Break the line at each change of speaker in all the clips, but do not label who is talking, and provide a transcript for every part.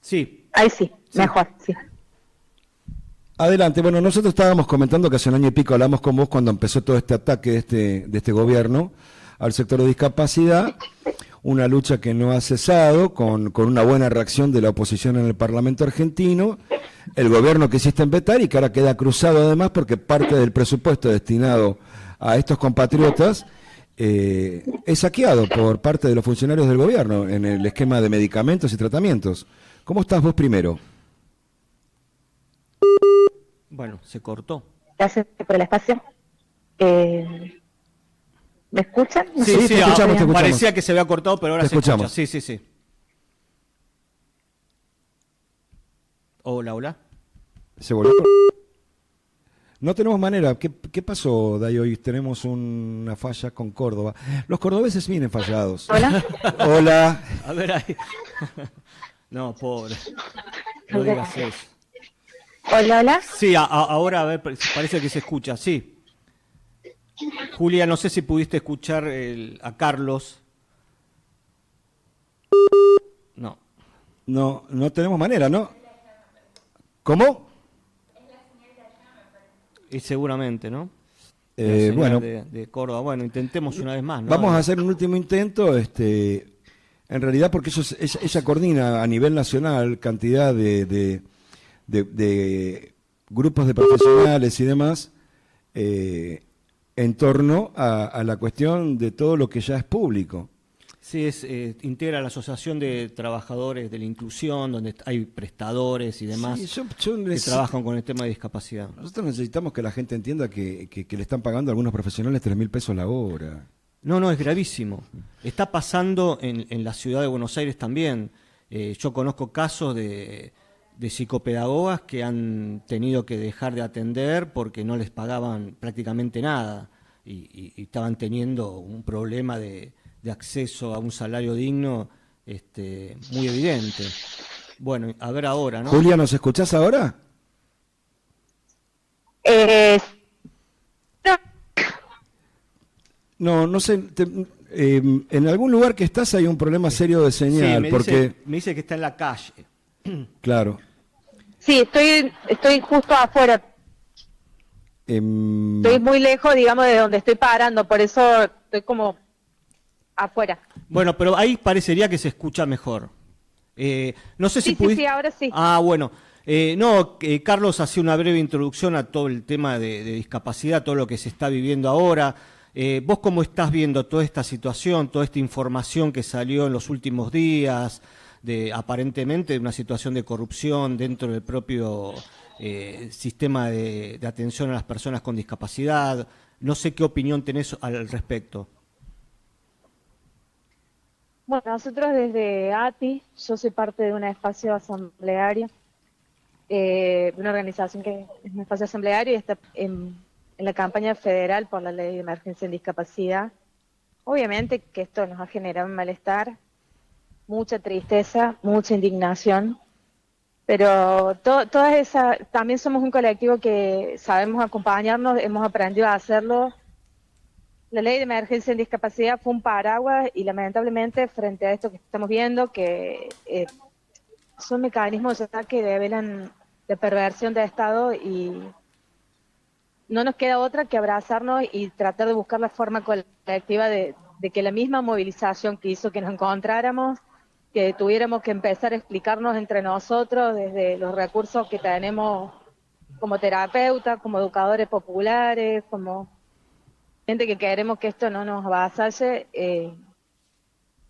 Sí,
Ahí sí,
sí.
mejor, sí.
Adelante, bueno, nosotros estábamos comentando que hace un año y pico hablamos con vos cuando empezó todo este ataque de este gobierno al sector de discapacidad, una lucha que no ha cesado, con una buena reacción de la oposición en el Parlamento argentino, el gobierno que hiciste vetar y que ahora queda cruzado además porque parte del presupuesto destinado a estos compatriotas es saqueado por parte de los funcionarios del gobierno en el esquema de medicamentos y tratamientos. ¿Cómo estás vos primero?
Bueno, se cortó.
Gracias por el espacio. ¿Me escuchan? No sé
Sí,
si
sí,
se escucha
te
bien.
escuchamos.
parecía que se había cortado, pero ahora
Te
se escucha.
escuchamos.
Sí, sí, sí. Hola, hola.
¿Se volvió? No tenemos manera. ¿Qué pasó, Day? Hoy tenemos una falla con Córdoba. Los cordobeses vienen fallados.
Hola.
Hola.
A ver ahí. No, pobre. No digas eso.
Hola, hola.
Sí, ahora a ver, parece que se escucha, sí. Julia, no sé si pudiste escuchar a Carlos. No.
No tenemos manera, ¿no? ¿Cómo?
Y seguramente, ¿no? La señal
Bueno,
de Córdoba. Bueno, intentemos una vez más, ¿no?
vamos a hacer un último intento, en realidad porque ella coordina a nivel nacional cantidad de grupos de profesionales y demás en torno a la cuestión de todo lo que ya es público.
Sí, integra la Asociación de Trabajadores de la Inclusión, donde hay prestadores y demás
Sí,
que trabajan con el tema de discapacidad.
nosotros necesitamos que la gente entienda que le están pagando a algunos profesionales 3.000 pesos la hora.
No, es gravísimo. Está pasando en la ciudad de Buenos Aires también. Yo conozco casos de psicopedagogas que han tenido que dejar de atender porque no les pagaban prácticamente nada y estaban teniendo un problema de acceso a un salario digno muy evidente. Bueno, a ver ahora, ¿no?
Julia, ¿nos escuchás ahora?
No,
No sé, en algún lugar que estás hay un problema serio de señal,
Sí,
porque,
me dice que está en la calle.
claro,
sí, estoy justo afuera. Estoy muy lejos, digamos, de donde estoy parando, por eso estoy como afuera.
Bueno, pero ahí parecería que se escucha mejor. No sé si
Sí,
pudiste...
ahora sí.
Ah, bueno. Carlos hacía una breve introducción a todo el tema de discapacidad, todo lo que se está viviendo ahora. ¿Vos cómo estás viendo toda esta situación, toda esta información que salió en los últimos días, aparentemente de una situación de corrupción dentro del propio sistema de atención a las personas con discapacidad? No sé qué opinión tenés al respecto.
Bueno, nosotros desde ATI, yo soy parte de un espacio asambleario, de una organización que es un espacio asambleario y está en la campaña federal por la ley de emergencia en discapacidad. Obviamente que esto nos ha generado un malestar, mucha tristeza, mucha indignación, pero todas esas, también somos un colectivo que sabemos acompañarnos, hemos aprendido a hacerlo. La ley de emergencia en discapacidad fue un paraguas y lamentablemente frente a esto que estamos viendo, que son mecanismos ya que develan de perversión de Estado y no nos queda otra que abrazarnos y tratar de buscar la forma colectiva de que la misma movilización que hizo que nos encontráramos, que tuviéramos que empezar a explicarnos entre nosotros desde los recursos que tenemos como terapeutas, como educadores populares, como gente que queremos que esto no nos avasalle,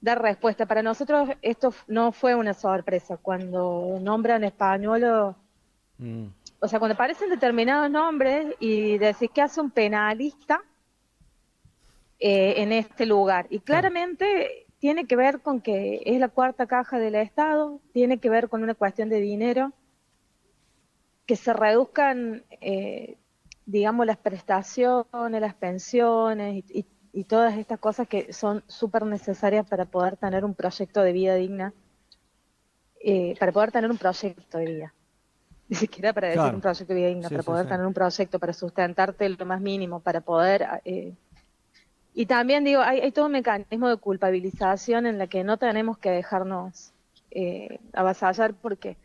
dar respuesta. Para nosotros esto no fue una sorpresa. Cuando nombran español, o sea, cuando aparecen determinados nombres y decís que hace un penalista en este lugar. Y claramente tiene que ver con que es la cuarta caja del Estado, tiene que ver con una cuestión de dinero, que se reduzcan, digamos, las prestaciones, las pensiones y todas estas cosas que son súper necesarias para poder tener un proyecto de vida digna, para poder tener un proyecto de vida. Ni siquiera para decir un proyecto de vida digna, para poder tener un proyecto, para sustentarte lo más mínimo, para poder... y también digo, hay todo un mecanismo de culpabilización en la que no tenemos que dejarnos avasallar, porque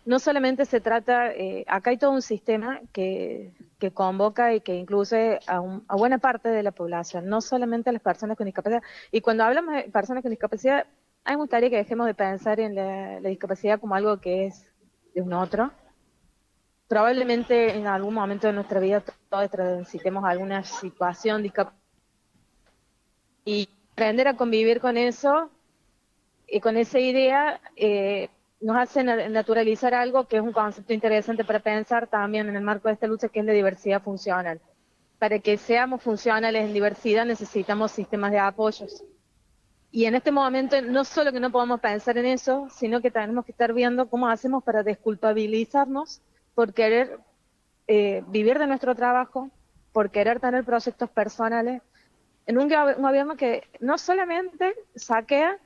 no solamente se trata, acá hay todo un sistema que convoca y que incluye a buena parte de la población, no solamente a las personas con discapacidad. Y cuando hablamos de personas con discapacidad, a mí me gustaría que dejemos de pensar en la discapacidad como algo que es de un otro. Probablemente en algún momento de nuestra vida todos transitemos alguna situación discapacidad y aprender a convivir con eso y con esa idea nos hace naturalizar algo que es un concepto interesante para pensar también en el marco de esta lucha, que es la diversidad funcional. Para que seamos funcionales en diversidad necesitamos sistemas de apoyos. Y en este momento no solo que no podemos pensar en eso, sino que tenemos que estar viendo cómo hacemos para desculpabilizarnos por querer vivir de nuestro trabajo, por querer tener proyectos personales, en un gobierno que no solamente saquea,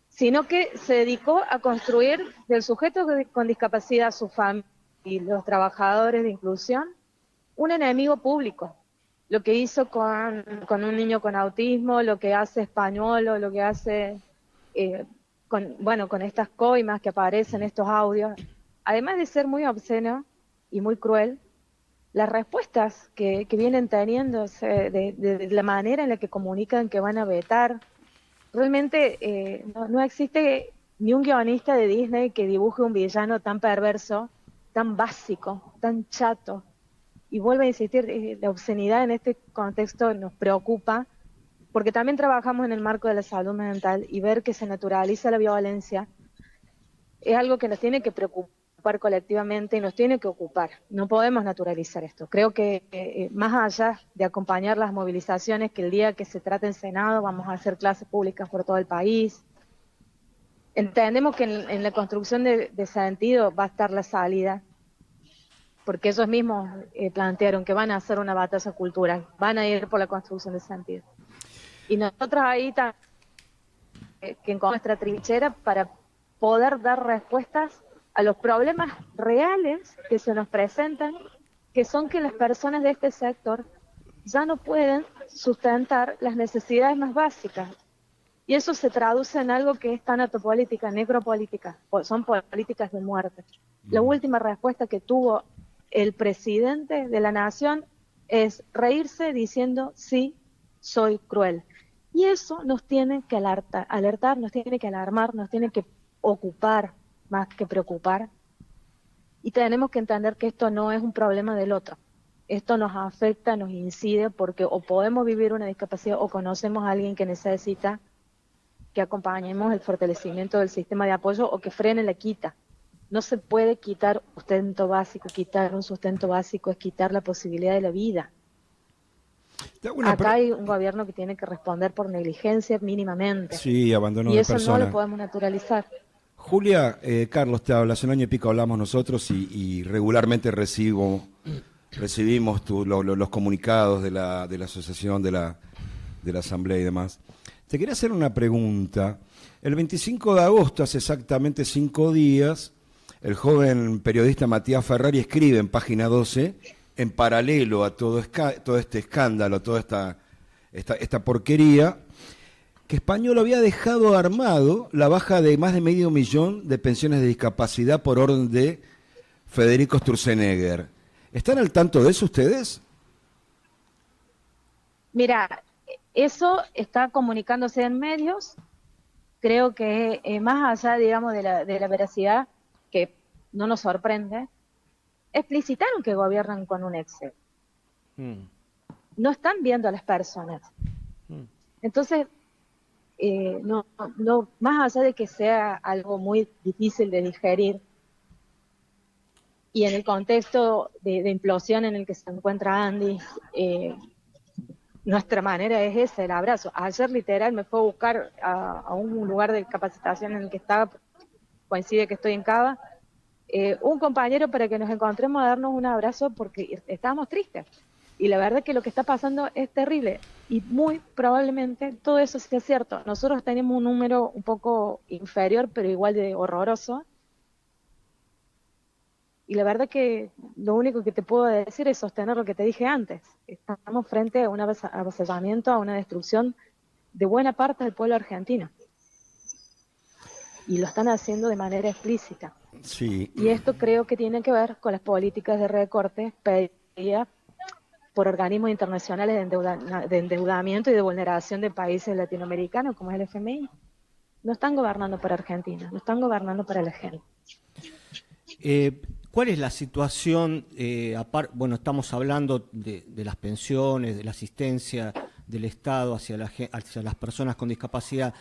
sino que se dedicó a construir del sujeto con discapacidad, su familia y los trabajadores de inclusión, un enemigo público. Lo que hizo con un niño con autismo, lo que hace Españolo, lo que hace con estas coimas que aparecen, estos audios, además de ser muy obsceno y muy cruel, las respuestas que vienen teniendo de la manera en la que comunican que van a vetar, realmente no existe ni un guionista de Disney que dibuje un villano tan perverso, tan básico, tan chato. Y vuelvo a insistir, la obscenidad en este contexto nos preocupa, porque también trabajamos en el marco de la salud mental y ver que se naturaliza la violencia es algo que nos tiene que preocupar colectivamente y nos tiene que ocupar. No podemos naturalizar esto. Creo que más allá de acompañar las movilizaciones, que el día que se trate en Senado vamos a hacer clases públicas por todo el país, entendemos que en la construcción de sentido va a estar la salida, porque ellos mismos plantearon que van a hacer una batalla cultural, van a ir por la construcción de sentido. Y nosotros ahí también que en nuestra trinchera para poder dar respuestas a los problemas reales que se nos presentan, que son que las personas de este sector ya no pueden sustentar las necesidades más básicas. Y eso se traduce en algo que es tanatopolítica, necropolítica, son políticas de muerte. La última respuesta que tuvo el presidente de la nación es reírse diciendo, sí, soy cruel. Y eso nos tiene que alertar, nos tiene que alarmar, nos tiene que ocupar más que preocupar. Y tenemos que entender que esto no es un problema del otro. Esto nos afecta, nos incide, porque o podemos vivir una discapacidad o conocemos a alguien que necesita que acompañemos el fortalecimiento del sistema de apoyo o que frene la quita. No se puede quitar sustento básico, quitar un sustento básico es quitar la posibilidad de la vida. Acá hay un gobierno que tiene que responder por negligencia mínimamente.
Sí, abandono
y
de
eso
persona.
no lo podemos naturalizar.
Julia, Carlos te habla, hace un año y pico hablamos nosotros y regularmente recibimos los comunicados de la asociación, de la asamblea y demás. Te quería hacer una pregunta. El 25 de agosto, hace exactamente 5 días, el joven periodista Matías Ferrari escribe en Página 12, en paralelo a todo este escándalo, toda esta porquería, que Español había dejado armado la baja de más de 500.000 de pensiones de discapacidad por orden de Federico Sturzenegger. ¿Están al tanto de eso ustedes?
Mira, eso está comunicándose en medios. Creo que más allá, digamos, de la veracidad, que no nos sorprende, explicitaron que gobiernan con un Excel. No están viendo a las personas. Entonces, no, más allá de que sea algo muy difícil de digerir, y en el contexto de implosión en el que se encuentra Andy, nuestra manera es esa, el abrazo. Ayer literal me fue a buscar a un lugar de capacitación en el que estaba, coincide que estoy en Cava, un compañero para que nos encontremos a darnos un abrazo porque estábamos tristes. Y la verdad que lo que está pasando es terrible y muy probablemente todo eso sea cierto. Nosotros tenemos un número un poco inferior, pero igual de horroroso. Y la verdad que lo único que te puedo decir es sostener lo que te dije antes. Estamos frente a un avasallamiento, a una destrucción de buena parte del pueblo argentino. y lo están haciendo de manera explícita.
Sí.
Y esto creo que tiene que ver con las políticas de recorte pedidas por organismos internacionales de endeudamiento y de vulneración de países latinoamericanos, como es el FMI. No están gobernando para Argentina, no están gobernando para la gente.
¿Cuál es la situación? Bueno, estamos hablando de las pensiones, de la asistencia del Estado hacia las personas con discapacidad.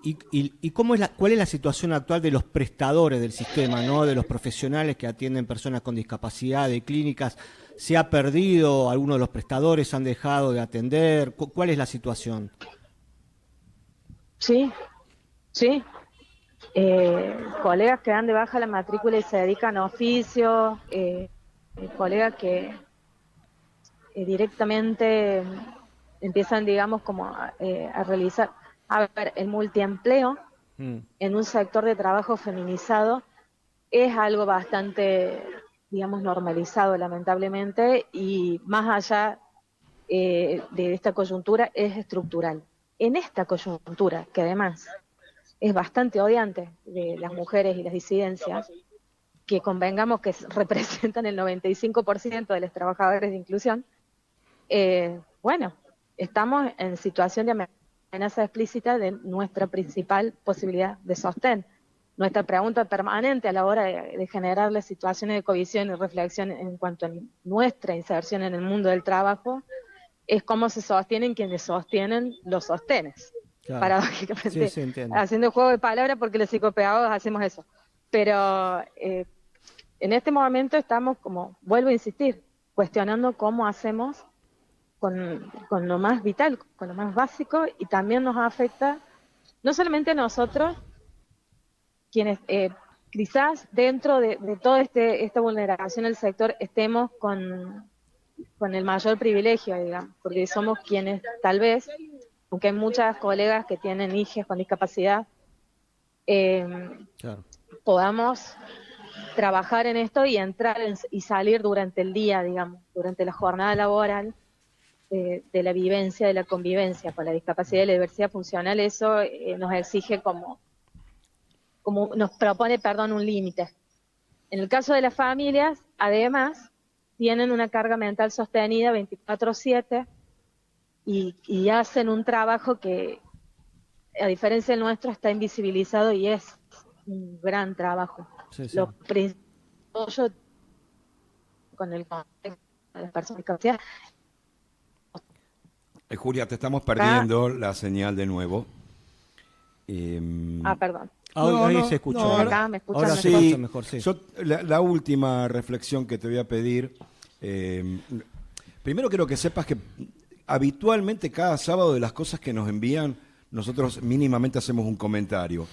¿Y cuál es la situación actual de los prestadores del sistema, ¿no? De los profesionales que atienden personas con discapacidad, de clínicas? ¿Se ha perdido? ¿Algunos de los prestadores han dejado de atender? ¿Cuál es la situación?
Sí, sí. Colegas que dan de baja la matrícula y se dedican a oficios, colegas que directamente empiezan, digamos, como a realizar, a ver, el multiempleo en un sector de trabajo feminizado es algo bastante, digamos, normalizado, lamentablemente, y más allá de esta coyuntura es estructural. En esta coyuntura, que además es bastante odiante de las mujeres y las disidencias, que convengamos que representan el 95% de los trabajadores de inclusión, bueno, estamos en situación de amenaza explícita de nuestra principal posibilidad de sostén. Nuestra pregunta permanente a la hora de generar las situaciones de cohesión y reflexión en cuanto a nuestra inserción en el mundo del trabajo es cómo se sostienen quienes sostienen los sostenes.
Claro.
Paradójicamente,
Sí, entiendo.
haciendo juego de palabras porque los psicopedagogos hacemos eso. Pero en este momento estamos, como vuelvo a insistir, cuestionando cómo hacemos con lo más vital, con lo más básico, y también nos afecta no solamente a nosotros, quienes quizás dentro de toda esta vulneración del sector estemos con el mayor privilegio, digamos, porque somos quienes tal vez, aunque hay muchas colegas que tienen hijas con discapacidad,
Claro.
podamos trabajar en esto y entrar y salir durante el día, digamos, durante la jornada laboral, de la vivencia, de la convivencia con la discapacidad y la diversidad funcional. Eso nos exige como nos propone, perdón, un límite. En el caso de las familias, además, tienen una carga mental sostenida 24/7 y hacen un trabajo que, a diferencia del nuestro, está invisibilizado y es un gran trabajo.
Sí, sí.
Lo principal con el contexto de las personas con discapacidad.
Julia, te estamos perdiendo la señal de nuevo.
Perdón.
Ahí se escuchó.
no,
Acá me escuchan
ahora
mejor.
se escucha mejor, sí.
La última reflexión que te voy a pedir. Primero quiero que sepas que habitualmente cada sábado de las cosas que nos envían, nosotros mínimamente hacemos un comentario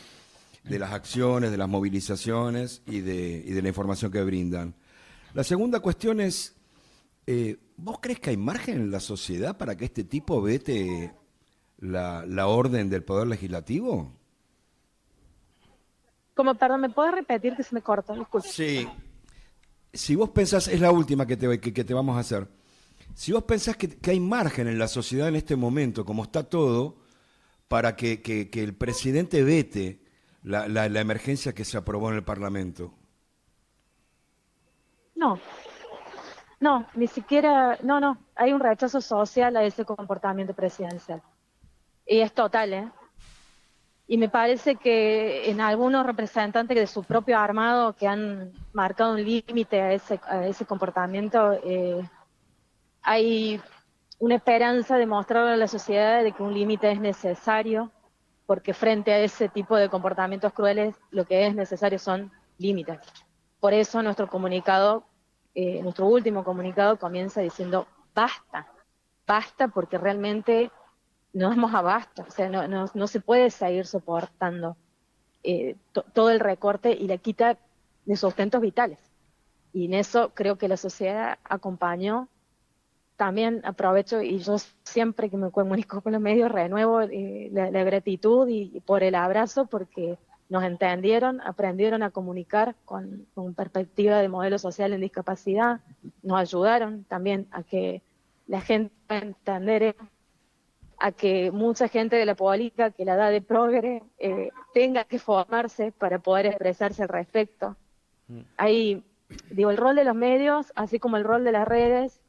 de las acciones, de las movilizaciones y de la información que brindan. La segunda cuestión es, ¿vos crees que hay margen en la sociedad para que este tipo vete la orden del Poder Legislativo?
Perdón, ¿me puedes repetir que se me cortó? Disculpe.
Sí. Si vos pensás, es la última que te vamos a hacer. Si vos pensás que hay margen en la sociedad en este momento, como está todo, para que el presidente vete la emergencia que se aprobó en el Parlamento.
No, ni siquiera, no, hay un rechazo social a ese comportamiento presidencial. Y es total, ¿eh? Y me parece que en algunos representantes de su propio armado que han marcado un límite a ese comportamiento, hay una esperanza de mostrarle a la sociedad de que un límite es necesario, porque frente a ese tipo de comportamientos crueles lo que es necesario son límites. Por eso nuestro último comunicado comienza diciendo basta porque realmente no damos abasto, o sea, no se puede seguir soportando todo el recorte y la quita de sustentos vitales. Y en eso creo que la sociedad acompañó. También aprovecho, y yo siempre que me comunico con los medios renuevo la gratitud y por el abrazo, porque nos entendieron, aprendieron a comunicar con perspectiva de modelo social en discapacidad, nos ayudaron también a que la gente pueda entender a que mucha gente de la política que la da de progre tenga que formarse para poder expresarse al respecto. Hay, digo, el rol de los medios, así como el rol de las redes,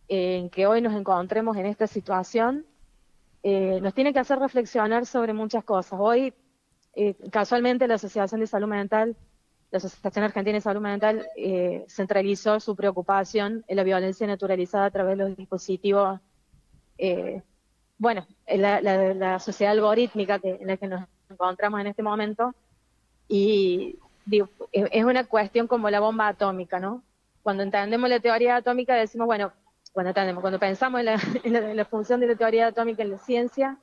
en que hoy nos encontremos en esta situación, nos tiene que hacer reflexionar sobre muchas cosas. Hoy, casualmente, la Asociación de Salud Mental, la Asociación Argentina de Salud Mental, centralizó su preocupación en la violencia naturalizada a través de los dispositivos, la sociedad algorítmica en la que nos encontramos en este momento, y digo, es una cuestión como la bomba atómica, ¿no? Cuando entendemos la teoría atómica decimos, bueno, cuando pensamos en la función de la teoría atómica en la ciencia,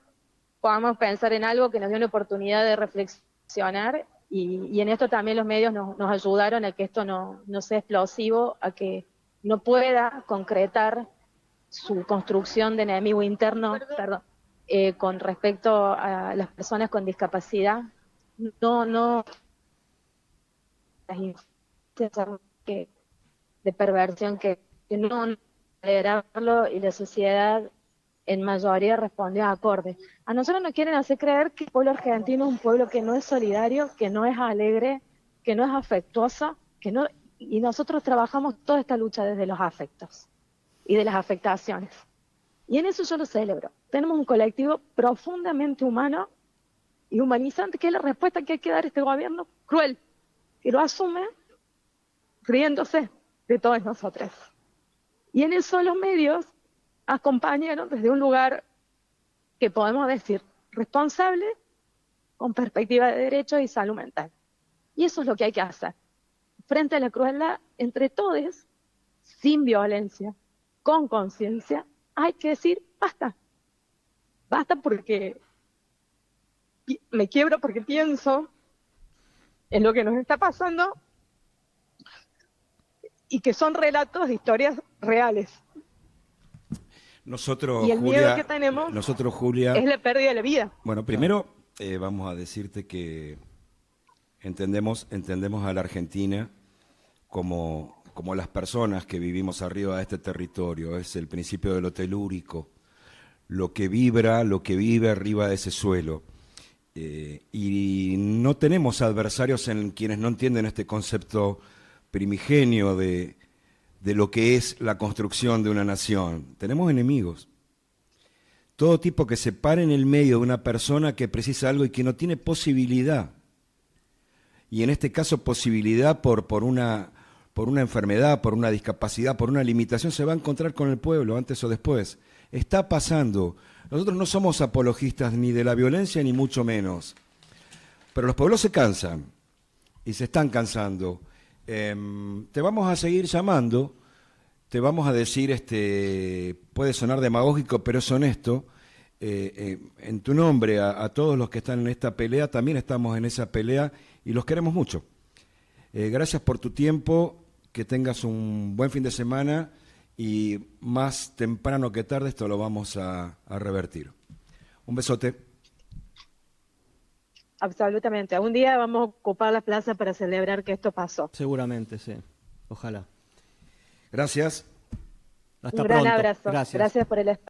podamos pensar en algo que nos dio una oportunidad de reflexionar, y en esto también los medios nos ayudaron a que esto no sea explosivo, a que no pueda concretar su construcción de enemigo interno, con respecto a las personas con discapacidad. No las instancias de perversión que no tolerarlo, y la sociedad en mayoría respondió acorde. A nosotros nos quieren hacer creer que el pueblo argentino es un pueblo que no es solidario, que no es alegre, que no es afectuoso, y nosotros trabajamos toda esta lucha desde los afectos y de las afectaciones. Y en eso yo lo celebro. Tenemos un colectivo profundamente humano y humanizante, que es la respuesta que hay que dar a este gobierno cruel, que lo asume riéndose de todos nosotros. Y en eso los medios acompañaron desde un lugar que podemos decir responsable, con perspectiva de derechos y salud mental. Y eso es lo que hay que hacer. Frente a la crueldad, entre todos, sin violencia, con conciencia, hay que decir basta. Basta, porque me quiebro, porque pienso en lo que nos está pasando y que son relatos de historias reales.
Nosotros,
y el
Julia,
miedo que tenemos
Julia,
es la pérdida de la vida.
Bueno, primero vamos a decirte que entendemos a la Argentina como las personas que vivimos arriba de este territorio. Es el principio de lo telúrico, lo que vibra, lo que vive arriba de ese suelo. Y no tenemos adversarios en quienes no entienden este concepto primigenio de lo que es la construcción de una nación. Tenemos enemigos. Todo tipo que se pare en el medio de una persona que precisa algo y que no tiene posibilidad. Y en este caso posibilidad por una enfermedad, por una discapacidad, por una limitación, se va a encontrar con el pueblo antes o después. Está pasando. Nosotros no somos apologistas ni de la violencia ni mucho menos. Pero los pueblos se cansan y se están cansando. Te vamos a seguir llamando, te vamos a decir, puede sonar demagógico, pero es honesto, en tu nombre a todos los que están en esta pelea. También estamos en esa pelea y los queremos mucho. Gracias por tu tiempo, que tengas un buen fin de semana, y más temprano que tarde esto lo vamos a revertir. Un besote.
Absolutamente. Un día vamos a ocupar la plaza para celebrar que esto pasó.
Seguramente, sí. Ojalá.
Gracias.
Hasta
Un gran
pronto.
abrazo. Gracias por el espacio.